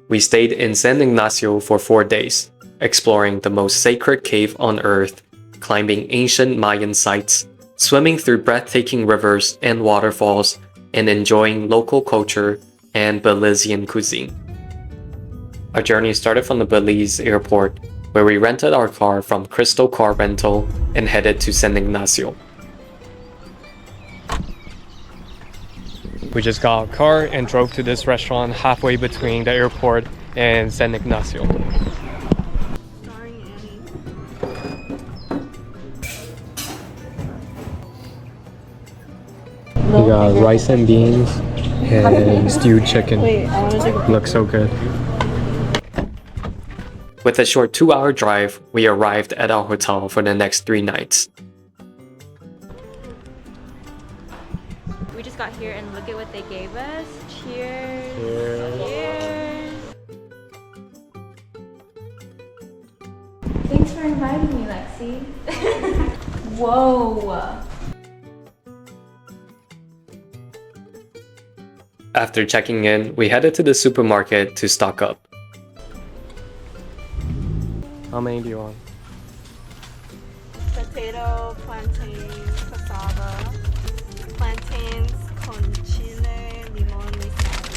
We stayed in San Ignacio for 4 days, exploring the most sacred cave on earth, climbing ancient Mayan sites, swimming through breathtaking rivers and waterfalls, and enjoying local culture and Belizean cuisine. Our journey started from the Belize airport, where we rented our car from Crystal Car Rental and headed to San Ignacio. We just got a car and drove to this restaurant halfway between the airport and San Ignacio. We got rice and beans and stewed chicken. Looks so good. With a short 2-hour drive, we arrived at our hotel for the next 3 nights. We just got here and look at what they gave us. Cheers! Cheers! Thanks for inviting me, Lexi. Whoa! After checking in, we headed to the supermarket to stock up. How many do you want? Potato, plantain, cassava, plantains, con chile, limon,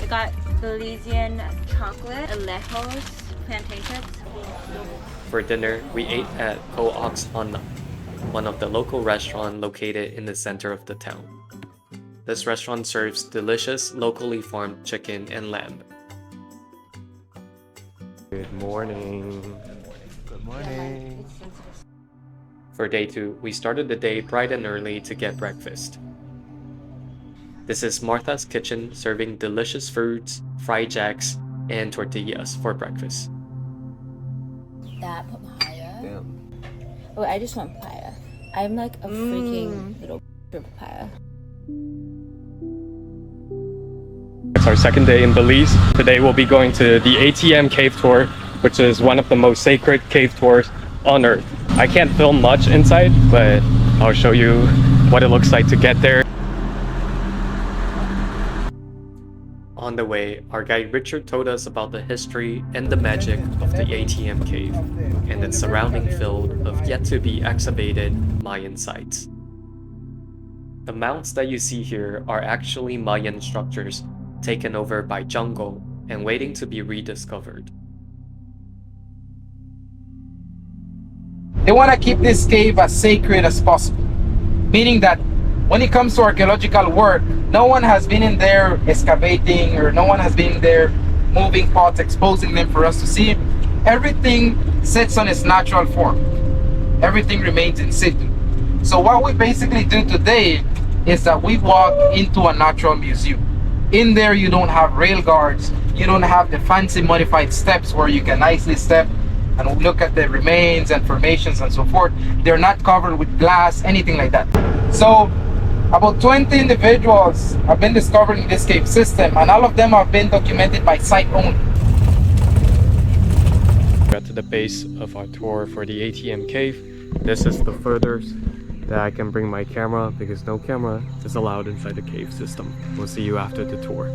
We got Belizean chocolate, alejos, plantain chips. For dinner, we ate at Coax Hana, one of the local restaurants located in the center of the town. This restaurant serves delicious locally farmed chicken and lamb. Good morning. Good morning. For day 2, we started the day bright and early to get breakfast. This is Martha's Kitchen, serving delicious fruits, fried jacks, and tortillas for breakfast. That papaya? Damn. Oh, I just want papaya. I'm like a freaking little papaya. It's our second day in Belize. Today we'll be going to the ATM Cave Tour, which is one of the most sacred cave tours on earth. I can't film much inside, but I'll show you what it looks like to get there. On the way, our guide Richard told us about the history and the magic of the ATM Cave and its surrounding field of yet-to-be excavated Mayan sites. The mounds that you see here are actually Mayan structures taken over by jungle and waiting to be rediscovered. They want to keep this cave as sacred as possible, meaning that when it comes to archaeological work, no one has been in there excavating, or no one has been there moving pots, exposing them for us to see. Everything sits on its natural form. Everything remains in situ. So what we basically do today is that we walk into a natural museum. In there, you don't have rail guards, you don't have the fancy modified steps where you can nicely step and look at the remains and formations and so forth. They're not covered with glass, anything like that. So about 20 individuals have been discovered in this cave system, and all of them have been documented by sight only. We got to the base of our tour for the ATM cave. This is the furthest that I can bring my camera because no camera is allowed inside the cave system. We'll see you after the tour.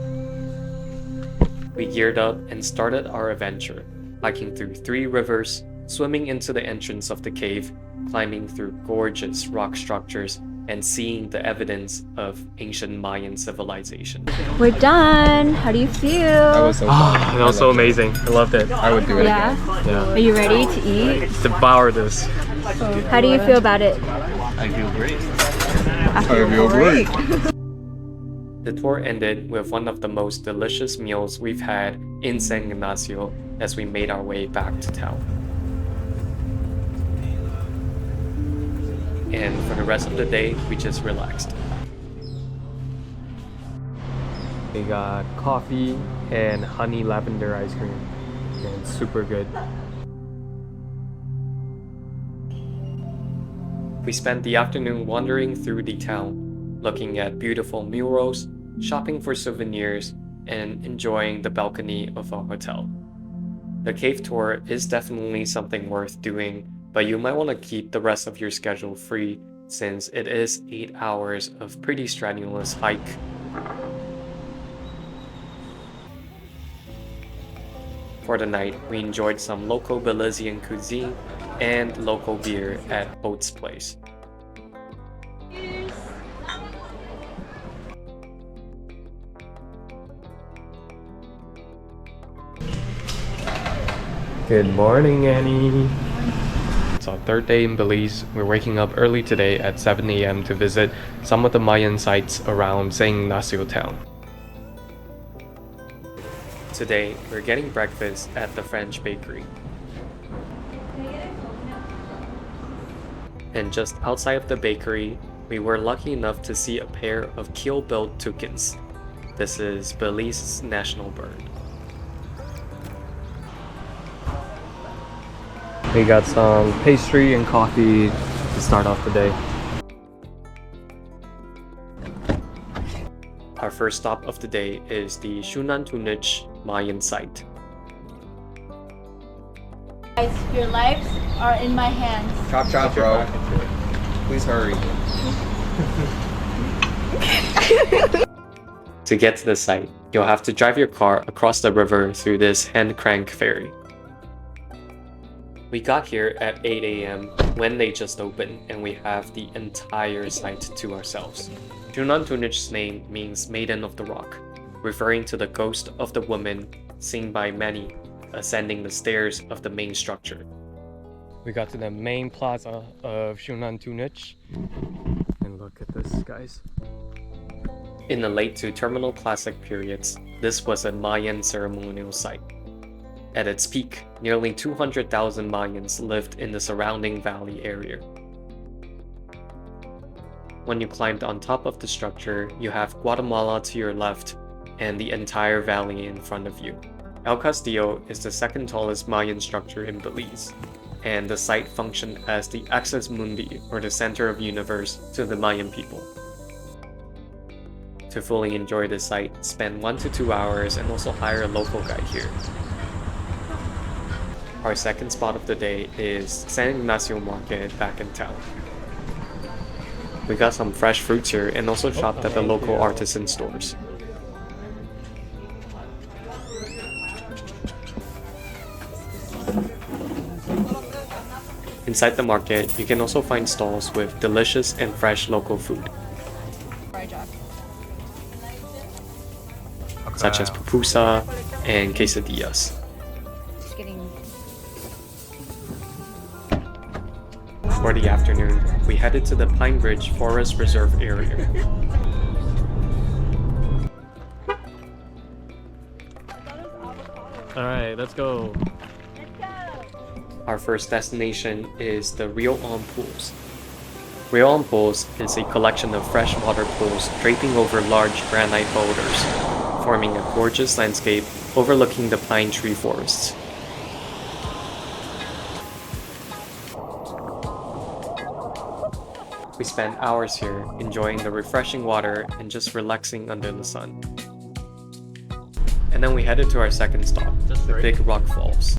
We geared up and started our adventure, hiking through 3 rivers, swimming into the entrance of the cave, climbing through gorgeous rock structures, and seeing the evidence of ancient Mayan civilization. We're done. How do you feel? That was so fun. That was so amazing. I loved it. I would do it again. Yeah. Are you ready to eat? Devour this. How do you feel about it? I feel great. I feel great. The tour ended with one of the most delicious meals we've had in San Ignacio as we made our way back to town. And for the rest of the day, we just relaxed. We got coffee and honey lavender ice cream, and it's super good. We spent the afternoon wandering through the town, looking at beautiful murals, shopping for souvenirs, and enjoying the balcony of our hotel. The cave tour is definitely something worth doing, but you might want to keep the rest of your schedule free since it is 8 hours of pretty strenuous hike. For the night, we enjoyed some local Belizean cuisine and local beer at Oat's Place. Good morning, Annie. It's our third day in Belize. We're waking up early today at 7 a.m. to visit some of the Mayan sites around San Ignacio Town. Today, we're getting breakfast at the French bakery. And just outside of the bakery, we were lucky enough to see a pair of keel-billed toucans. This is Belize's national bird. We got some pastry and coffee to start off the day. Our first stop of the day is the Xunantunich Mayan site. Guys, your lives are in my hands. Chop chop, bro. Please hurry. To get to the site, you'll have to drive your car across the river through this hand crank ferry. We got here at 8 a.m. when they just opened, and we have the entire site to ourselves. Xunantunich's name means Maiden of the Rock, referring to the ghost of the woman seen by many ascending the stairs of the main structure. We got to the main plaza of Xunantunich, and look at this, guys. In the late to terminal classic periods, this was a Mayan ceremonial site. At its peak, nearly 200,000 Mayans lived in the surrounding valley area. When you climbed on top of the structure, you have Guatemala to your left and the entire valley in front of you. El Castillo is the second tallest Mayan structure in Belize, and the site functioned as the axis mundi, or the center of universe, to the Mayan people. To fully enjoy the site, spend 1 to 2 hours and also hire a local guide here. Our second spot of the day is San Ignacio Market back in town. We got some fresh fruits here and also shopped at the local artisan stores. Inside the market, you can also find stalls with delicious and fresh local food, such as pupusa and quesadillas. For the afternoon, we headed to the Pine Ridge Forest Reserve area. Alright, let's go. Our first destination is the Rio On Pools. Rio On Pools is a collection of freshwater pools draping over large granite boulders, forming a gorgeous landscape overlooking the pine tree forests. We spent hours here enjoying the refreshing water and just relaxing under the sun. And then we headed to our second stop, the Big Rock Falls.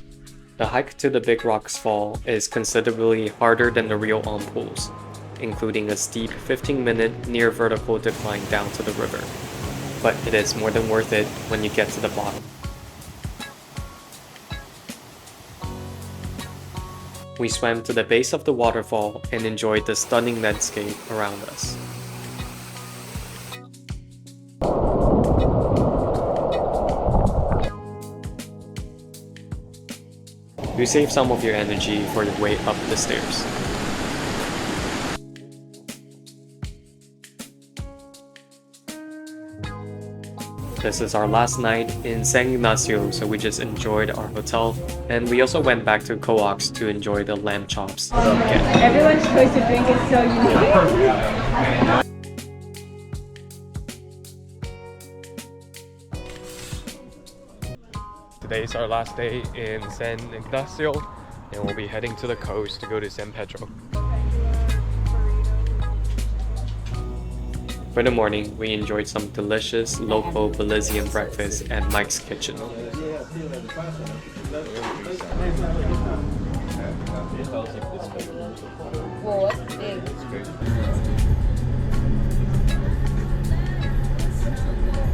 The hike to the Big Rocks Fall is considerably harder than the Rio On Pools, including a steep 15-minute near vertical decline down to the river. But it is more than worth it when you get to the bottom. We swam to the base of the waterfall and enjoyed the stunning landscape around us. You save some of your energy for your way up the stairs. This is our last night in San Ignacio, so we just enjoyed our hotel, and we also went back to Coax to enjoy the lamb chops. Everyone's choice of drink is so unique. Today's our last day in San Ignacio, and we'll be heading to the coast to go to San Pedro. For the morning, we enjoyed some delicious local Belizean breakfast at Mike's Kitchen.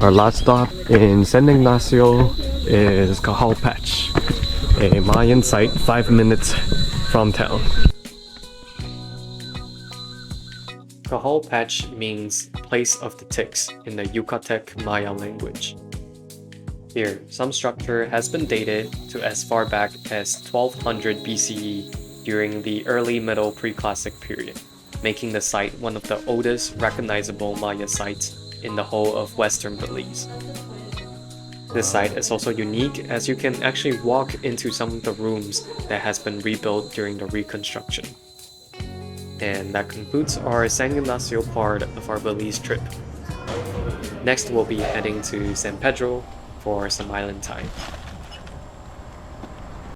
Our last stop in San Ignacio is Cahal Pech. a Mayan site 5 minutes from town. Cahal Pech means place of the ticks in the Yucatec Maya language. Here, some structure has been dated to as far back as 1200 BCE during the early Middle Preclassic period, making the site one of the oldest recognizable Maya sites in the whole of western Belize. This site is also unique as you can actually walk into some of the rooms that has been rebuilt during the reconstruction. And that concludes our San Ignacio part of our Belize trip. Next we'll be heading to San Pedro for some island time.